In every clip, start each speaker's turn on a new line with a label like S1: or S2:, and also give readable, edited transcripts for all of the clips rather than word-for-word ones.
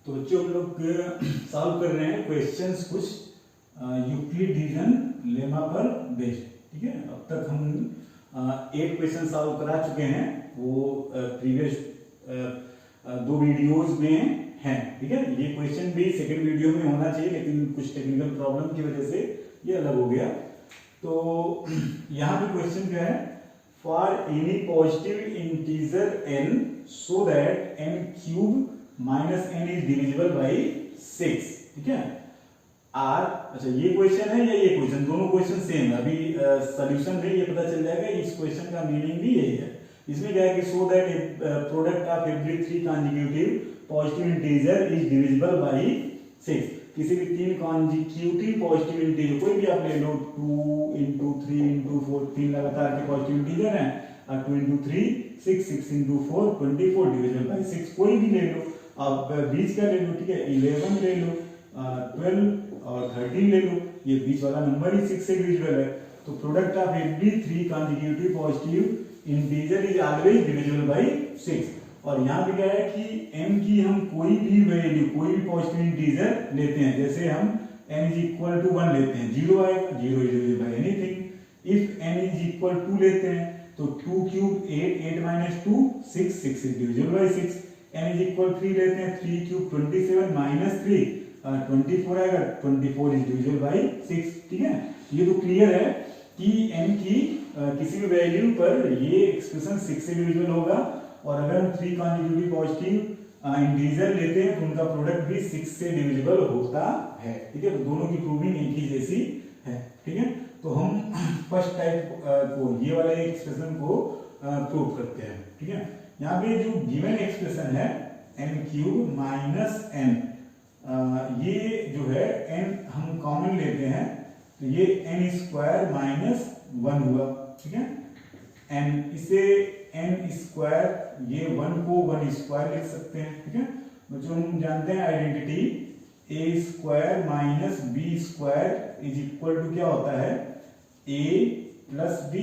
S1: तो बच्चों हम लोग सॉल्व कर रहे हैं क्वेश्चंस कुछ यूक्लिड डिवीजन लेमा पर बेस्ड। ठीक है, अब तक हम 8 क्वेश्चन सॉल्व करा चुके हैं, वो प्रीवियस 2 वीडियोस में हैं। ठीक है, ये क्वेश्चन भी सेकंड वीडियो में होना चाहिए, लेकिन कुछ टेक्निकल प्रॉब्लम की वजह से ये अलग हो गया। तो यहाँ पे क्वेश्चन क्या है, for any positive integer n so that n cube minus n is divisible by 6। ठीक है, आर अच्छा ये क्वेश्चन है या ये क्वेश्चन, दोनों क्वेश्चन सेम है। अभी सॉल्यूशन में ये पता चल जाएगा, इस क्वेश्चन का मीनिंग भी यही है। इसमें क्या है कि so that product of every 3 consecutive positive integer is divisible by 6। किसी भी 3 कॉन्जिक्यूटिव पॉजिटिव इंटीजर कोई भी आप ले लो, 2 into 3 into 4, 3 लगातार के पॉजिटिव इंटीजर हैं, और 2 into 3 6, 6 into 4 24 डिविजिबल बाई 6 कोई भी ले लो। अब बीच का ले लो, ठीक है, 11 ले लो, 12 और 13 ले लो, ये बीच वाला नंबर ही 6 से डिविजिबल है। तो product of every 3 consecutive positive integer is always divisible by 6। और यहाँ पे क्या है कि m की हम कोई भी वैल्यू, कोई भी पॉजिटिव इंटीजर लेते हैं, जैसे हम n इज इक्वल टू 1 लेते हैं, 0 आएगा, 0 is divisible by anything. If n is equal 2 लेते हैं तो 2 cube 8, 8 minus 2 6, 6 is divisible by 6। n is equal 3 लेते हैं, 3 क्यूब 27 माइनस 3 24 आएगा, 24 इज डिविजिबल बाई 6। ठीक है, ये तो क्लियर है कि n की किसी भी वैल्यू पर ये एक्सप्रेशन 6 से डिविजिबल होगा। और अगर हम 3 कॉन्जिक्यूटिव पॉजिटिव इंटीजर लेते हैं तो उनका प्रोडक्ट भी 6 से डिविजिबल होता है। ठीक है, तो दोनों की प्रूविंग एक ही जैसी है। ठीक है, तो हम फर्स्ट टाइप को, ये वाले एक्सप्रेशन को प्रूव करते हैं। ठीक है, यहाँ पे जो गिवन एक्सप्रेशन है n क्यूब माइनस n, ये जो है n हम कॉमन लेते हैं तो ये n स्क्वायर माइनस 1 हुआ। ठीक है, n इसे n स्क्वायर, ये 1 को 1 स्क्वायर लिख सकते हैं। ठीक है, बच्चों हम जानते हैं identity, a square minus b square is equal to क्या होता है, a plus b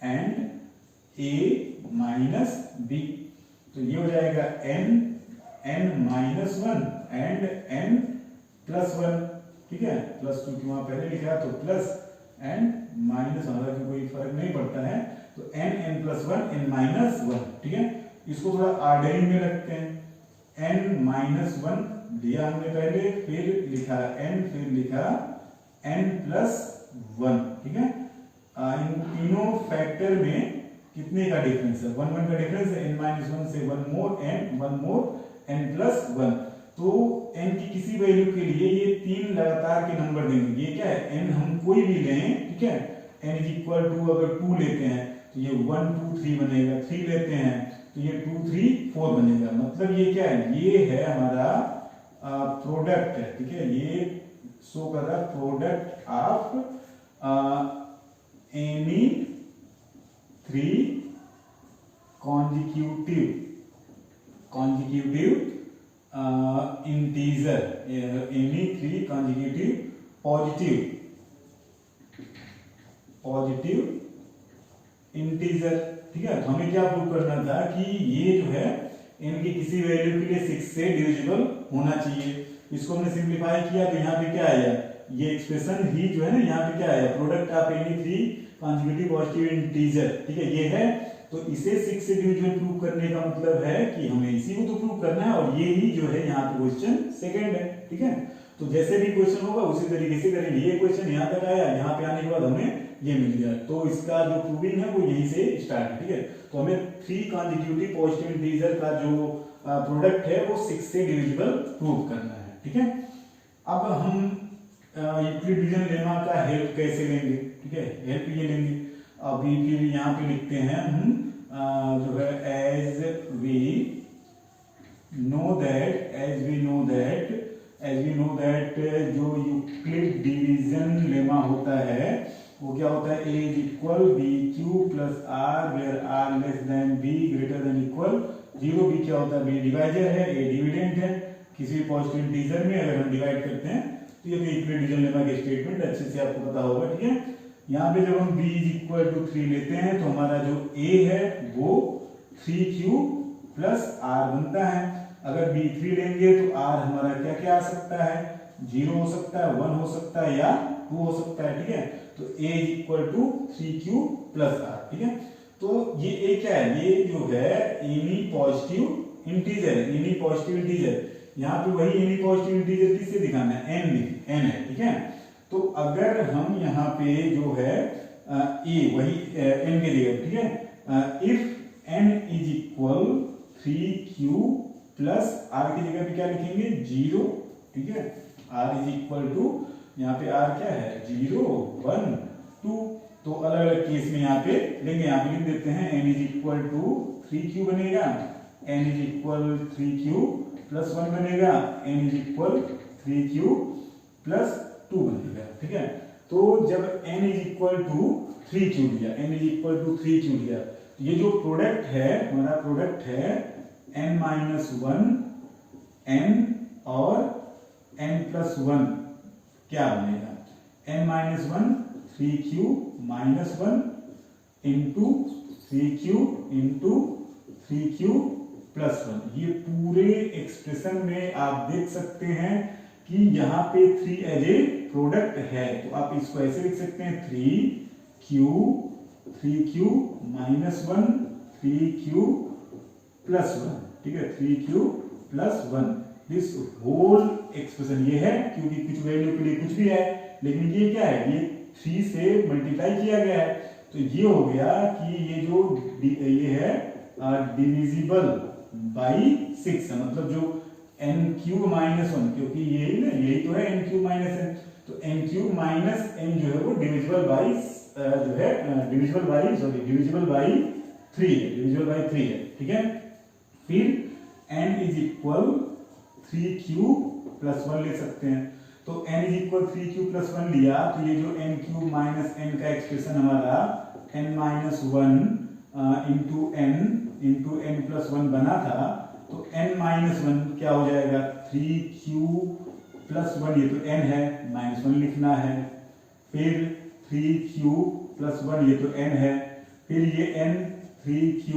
S1: and a minus b। तो ये हो जाएगा n minus 1 and n plus 1। ठीक है, प्लस 2 की वहां पहले लिखा तो प्लस एंड माइनस, हालांकि कोई फर्क नहीं पड़ता है। तो n प्लस 1 n माइनस 1। ठीक है, इसको थोड़ा ऑर्डरिंग में रखते हैं। n माइनस 1 लिया हमने पहले, फिर लिखा n, फिर लिखा n प्लस 1। ठीक है, इन तीनों फैक्टर में कितने का डिफरेंस है, 1 1 का डिफरेंस है, n माइनस 1 से 1 मोर n प्लस 1। तो n की किसी वैल्यू के लिए ये 3 लगातार के नंबर देंगे। ये क्या है, n हम कोई भी लें, ठीक है, n इज इक्वल टू अगर 2 लेते हैं तो ये 1 2 3 बनेगा, 3 लेते हैं तो ये 2 3 4 बनेगा। मतलब ये क्या है, ये है हमारा प्रोडक्ट है। ठीक है, ये शो कर रहा है product of any 3 consecutive integer, any 3 consecutive positive integer. ठीक है, तो हमें क्या प्रूव करना था कि ये जो है इनकी किसी वैल्यू के लिए 6 से डिविजिबल होना चाहिए। इसको हमने सिंप्लीफाई किया तो यहाँ पे क्या आया, ये एक्सप्रेशन ही जो है ना, यहाँ पे क्या आया, product of any 3 consecutive positive integer. ठीक है, ये है, तो इसे 6 से डिविजिबल प्रूव करने का मतलब है कि हमें इसी को तो प्रूव करना है, और ये ही जो है यहाँ पे क्वेश्चन सेकंड है। ठीक है, तो जैसे भी क्वेश्चन होगा उसी तरीके से करेंगे। ये क्वेश्चन यहाँ तक आया, यहाँ पे आने के बाद हमें ये मिल गया, तो इसका जो प्रूविंग है वो यहीं से स्टार्ट है। ठीक है, तो हमें 3 कॉन्जिक्यूटिव पॉजिटिव इंटीजर का जो प्रोडक्ट है वो 6 से डिविजिबल प्रूव करना है। ठीक है, अब हम यूक्लिड डिवीजन लेमा का हेल्प कैसे लेंगे। ठीक है, हेल्प ये लेंगे, अभी फिर यहाँ पे लिखते हैं हम जो है एज वी नो दैट जो यूक्लिड डिवीजन लेमा होता है वो क्या होता है, a is equal b q plus r where r less than b greater than equal 0। B क्या होता है, बी डिवाइजर है, a डिविडेंड है। किसी भी पॉजिटिव इंटीजर में अगर हम डिवाइड करते हैं तो ये यूक्लिड डिवीजन लेमा के स्टेटमेंट अच्छे से आपको पता होगा। ठीक है, यहाँ पे जब हम b इज इक्वल टू 3 लेते हैं तो हमारा जो a है वो 3q प्लस r बनता है। अगर b3 लेंगे तो r हमारा क्या क्या आ सकता है, 0 हो सकता है, 1 हो सकता है या 2 हो सकता है, ठीक है। तो a is equal to 3q plus r, ठीक है। तो ये a क्या है, ये जो है एनी पॉजिटिव इंटीजर है, एनी पॉजिटिव इंटीजर। यहाँ पे वही एनी पॉजिटिव इंटीजर किससे दिखाना है, n है, ठीक है। तो अगर हम यहाँ पे जो है a वही n के जगह, ठीक है, if n is equal 3q plus r की जगह पे क्या लिखेंगे, 0, ठीक है। r इज इक्वल टू, यहाँ पे r क्या है, 0, 1, 2। तो अलग अलग केस में यहाँ पे लेंगे, यहाँ पे लिख देते हैं n is equal to 3q बनेगा, n is equal 3q plus 1 बनेगा, n is equal 3q plus 2 बनेगा, ठीक है। तो जब n is equal to 3q लिया, n is equal to 3q लिया, तो ये जो प्रोडक्ट है हमारा, प्रोडक्ट है n माइनस 1 n और n प्लस 1 क्या बनेगा, n minus 1 3q minus 1 into 3q into 3q plus 1। ये पूरे एक्सप्रेशन में आप देख सकते हैं कि यहाँ पे 3 एज ए प्रोडक्ट है, तो आप इसको ऐसे लिख सकते हैं 3q माइनस 1 3q प्लस 1, ठीक है, 3q plus 1। This whole expression ये है, क्योंकि कुछ वैल्यू के लिए कुछ भी है, लेकिन ये क्या है, ये 3 से मल्टीप्लाई किया गया है। तो ये हो गया कि ये जो ये है डिविजिबल बाई 6 है, मतलब जो n क्यूब माइनस 1, क्योंकि यही तो है n क्यूब माइनस n, तो n क्यूब माइनस n जो है वो डिविजिबल बाई जो है डिविजिबल बाई 3 है, ठीक है। फिर n is equal 3q plus 1 लिख सकते हैं। तो n is equal 3q plus 1 लिया, तो ये जो n क्यूब माइनस n का एक्सप्रेशन हमारा n minus 1 into n plus 1 बना था, तो n माइनस 1 क्या हो जाएगा, 3q प्लस 1, ये तो n है, माइनस 1 लिखना है। फिर 3q प्लस 1, ये तो n है, फिर ये n 3q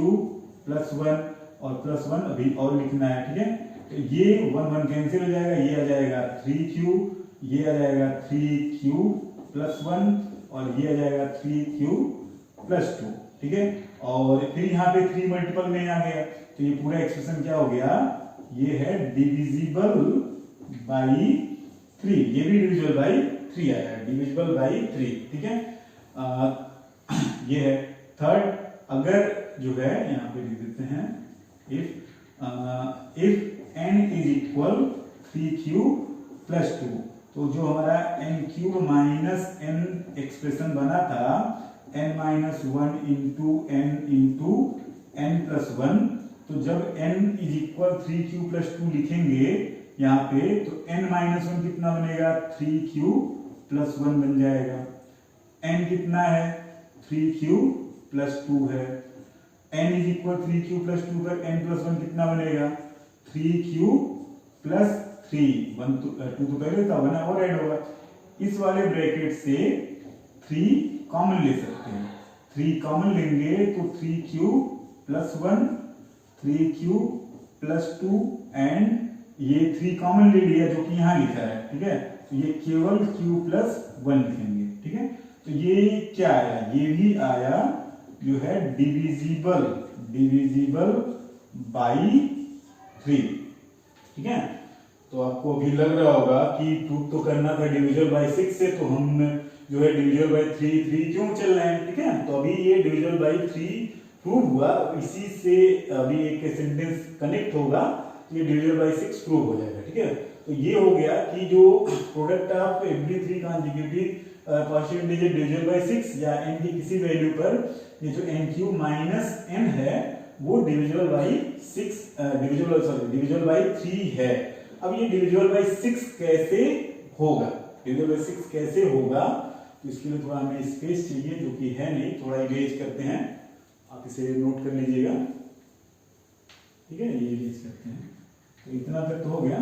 S1: प्लस 1 और प्लस 1 अभी और लिखना है, ठीक है। तो ये 1 कैंसिल हो जाएगा, ये आ जाएगा 3q, ये आ जाएगा 3q प्लस 1 और ये आ जाएगा 3q प्लस 2, ठीक है। और फिर यहाँ पे 3 मल्टीपल में आ गया, तो ये पूरा एक्सप्रेशन क्या हो गया, ये है डिविजिबल बाई 3, ये भी डिविजिबल बाई 3 आया, डिविजिबल बाई 3, ठीक है। ये है थर्ड। अगर जो है यहाँ पे लिख देते हैं if n is equal 3q plus 2, तो जो हमारा n cube minus n expression बना था, n minus 1 into n plus 1, तो जब n is equal 3q plus 2 लिखेंगे यहाँ पे, तो n माइनस 1 कितना बनेगा, 3q प्लस 1 बन जाएगा। n कितना है, 3q प्लस 2 है। n is equal 3q plus 2 पर n प्लस 1 कितना बनेगा, 3q प्लस 3, 1 तो 2 तो पहले था, 1 और ऐड होगा। इस वाले ब्रैकेट से 3 कॉमन ले सकते हैं, 3 कॉमन लेंगे तो 3q plus 1 3q plus 2 and ये 3 कॉमन ले लिया जो कि यहाँ लिखा है, ठीक है। तो ये केवल q प्लस 1 लिखेंगे, ठीक है। तो ये क्या आया, ये भी आया जो है डिविजिबल बाई 3, ठीक है। तो आपको अभी लग रहा होगा कि प्रूफ तो करना था डिविजिबल बाई 6 से, तो हम जो है डिविजिबल बाई 3 क्यों चल रहे हैं, ठीक है। तो अभी ये डिविजिबल बाई 3 प्रूव हुआ, इसी से अभी एक सेंटेंस कनेक्ट होगा, तो ये डिविजिबल बाई 6 प्रूव हो जाएगा, ठीक है। तो ये हो गया कि जो product of every 3 consecutive positive integer divisible by 6 या n की किसी वैल्यू पर ये जो n क्यूब माइनस n है वो डिविजिबल बाई 3 है। अब ये डिविजिबल बाई 6 कैसे होगा, डिविजिबल बाई 6 कैसे होगा, तो इसके लिए थोड़ा हमें स्पेस चाहिए, जो कि है नहीं, थोड़ा इरेज करते हैं, आप इसे नोट कर लीजिएगा, ठीक है। ये इरेज करते हैं, तो इतना तक तो हो गया।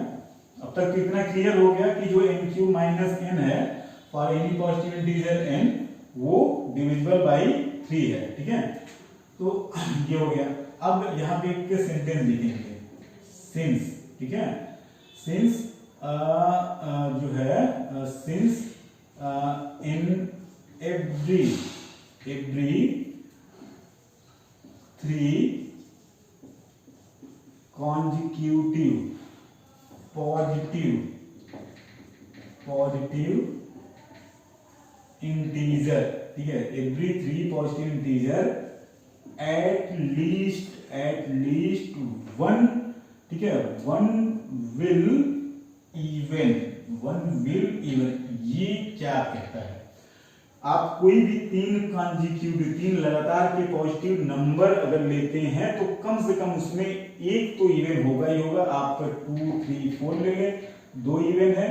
S1: अब तक तो इतना क्लियर हो गया कि जो n क्यूब माइनस n है for any positive integer n वो डिविजिबल बाई 3 है, ठीक है। तो ये हो गया। अब यहाँ पे एक सेंटेंस लिखेंगे, सिंस, ठीक है, सिंस जो है since in every 3 consecutive positive integer, ठीक है, every 3 positive integer at least one, ठीक है, वन विल इवन, ये क्या कहता है? आप कोई भी 3 लगातार के पॉजिटिव नंबर अगर लेते हैं तो कम से कम उसमें एक तो इवन होगा ही होगा। आप 2, 3, 4 ले लें, 2 इवन है,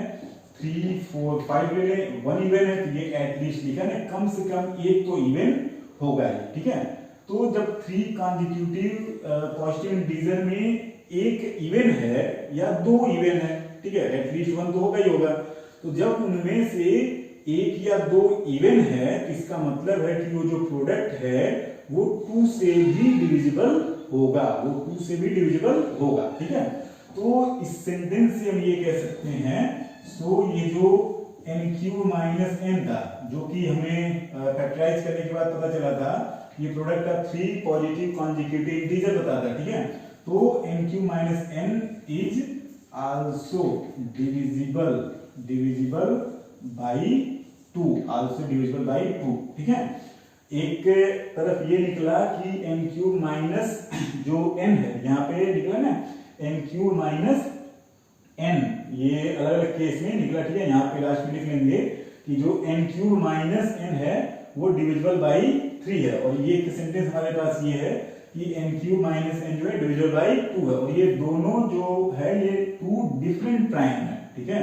S1: 3, 4, 5 ले लें, 1 इवन है, तो ये एटलीस्ट लिखा है, कम से कम एक तो इवन होगा ही, ठीक है। तो जब 3 कॉन्जिक्यूटिव पॉजिटिव इंटीजर में एक इवन है या 2 इवन है, ठीक है, एटलीस्ट 1 तो होगा ही होगा। तो जब उनमें से एक या 2 इवन है तो इसका मतलब है कि वो जो प्रोडक्ट है वो 2 से भी डिविजिबल होगा, ठीक है। तो इस सेंटेंस से हम ये कह सकते हैं, सो ये जो n³ - n था, जो कि हमें फैक्टराइज करने के बाद पता चला था, ये प्रोडक्ट का 3 पॉजिटिव कॉन्जिक्यूटिव इंटीजर बताता है, ठीक है। तो n³ - n is also divisible by 2, ठीक है। एक तरफ ये निकला कि n³ जो n है, यहाँ पे निकला ना n³ - n, ये अलग अलग केस में निकला, ठीक है। यहाँ पे लास्ट में लिख लेंगे कि जो n³ - n है वो डिविजिबल बाई 3 है, और ये सेंटेंस हमारे पास ये है कि n³ - n जो है डिविजिबल बाई 2 है, और ये दोनों जो है ये 2 डिफरेंट प्राइम है, ठीक है।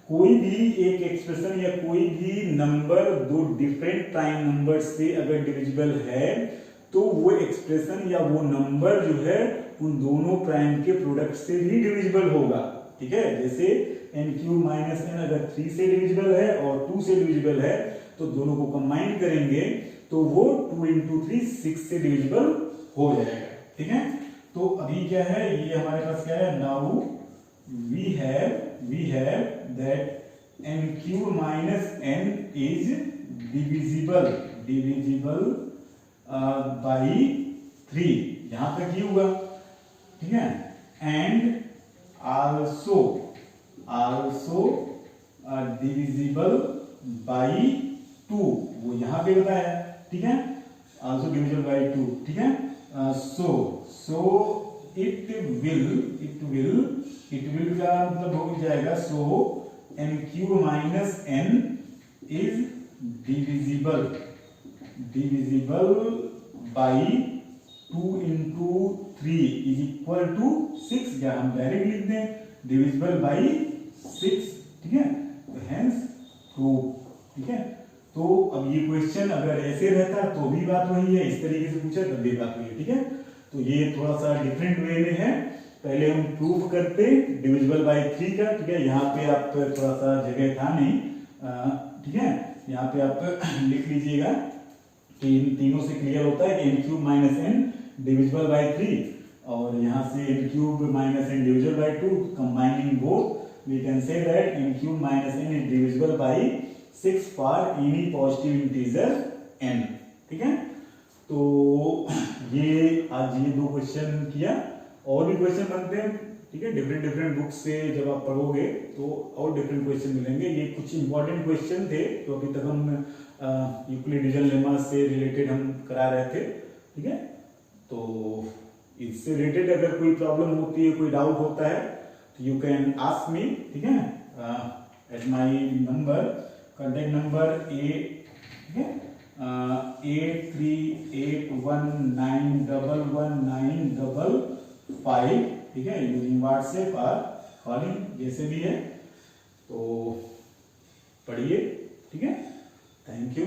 S1: कोई भी एक एक्सप्रेशन या कोई भी नंबर 2 डिफरेंट प्राइम नंबर से अगर डिविजिबल है तो वो एक्सप्रेशन या वो नंबर जो है उन दोनों प्राइम के प्रोडक्ट से भी डिविजिबल होगा, ठीक है। जैसे n³ - n अगर 3 से डिविजिबल है और 2 से डिविजिबल है तो दोनों को कंबाइन करेंगे तो वो 2 × 3 6 से डिविजिबल हो जाएगा, ठीक है। तो अभी क्या है, ये हमारे पास क्या है, now we have that n³ - n is divisible by 3, यहां तक ये हुआ, ठीक है। and also divisible by 2, वो यहां पे बताया, ठीक है, also divisible by 2, ठीक है। so it will का मतलब हो जाएगा, so n³ - n is divisible by 2 × 3 is equal to 6, या हम डायरेक्ट लिख दें divisible by 6, ठीक है। तो hence proof, ठीक है। तो अब ये क्वेश्चन अगर ऐसे रहता तो भी बात वही है, इस तरीके से पूछा तब भी बात वही है, ठीक है। तो ये थोड़ा सा डिफरेंट वे में है, पहले हम प्रूफ करते डिविजिबल बाय 3 का, ठीक है। यहाँ पे आप थोड़ा सा जगह था नहीं, ठीक है, यहाँ पे आप लिख लीजिएगा कि इन तीनों से क्लियर होता है कि n³ - n डिविजिबल बाय 3, और यहाँ से n³ - n divisible by 2, combining both we can say that n³ - n is divisible by 6 for any positive integer n, ठीक है। तो ये आज ये 2 क्वेश्चन किया, और भी क्वेश्चन बनते हैं, ठीक है। डिफरेंट बुक्स से जब आप पढ़ोगे तो और डिफरेंट क्वेश्चन मिलेंगे। ये कुछ इंपॉर्टेंट क्वेश्चन थे तो अभी तक हम यूक्लिडियन लेमा से रिलेटेड हम करा रहे थे, ठीक है। तो इससे रिलेटेड अगर कोई प्रॉब्लम होती है, कोई डाउट होता है तो यू कैन आस्क मी, ठीक है, at my number, contact number ठीक है 8381911955, ठीक है, यूजिंग व्हाट्सएप और कॉलिंग, जैसे भी है। तो पढ़िए, ठीक है। Thank you.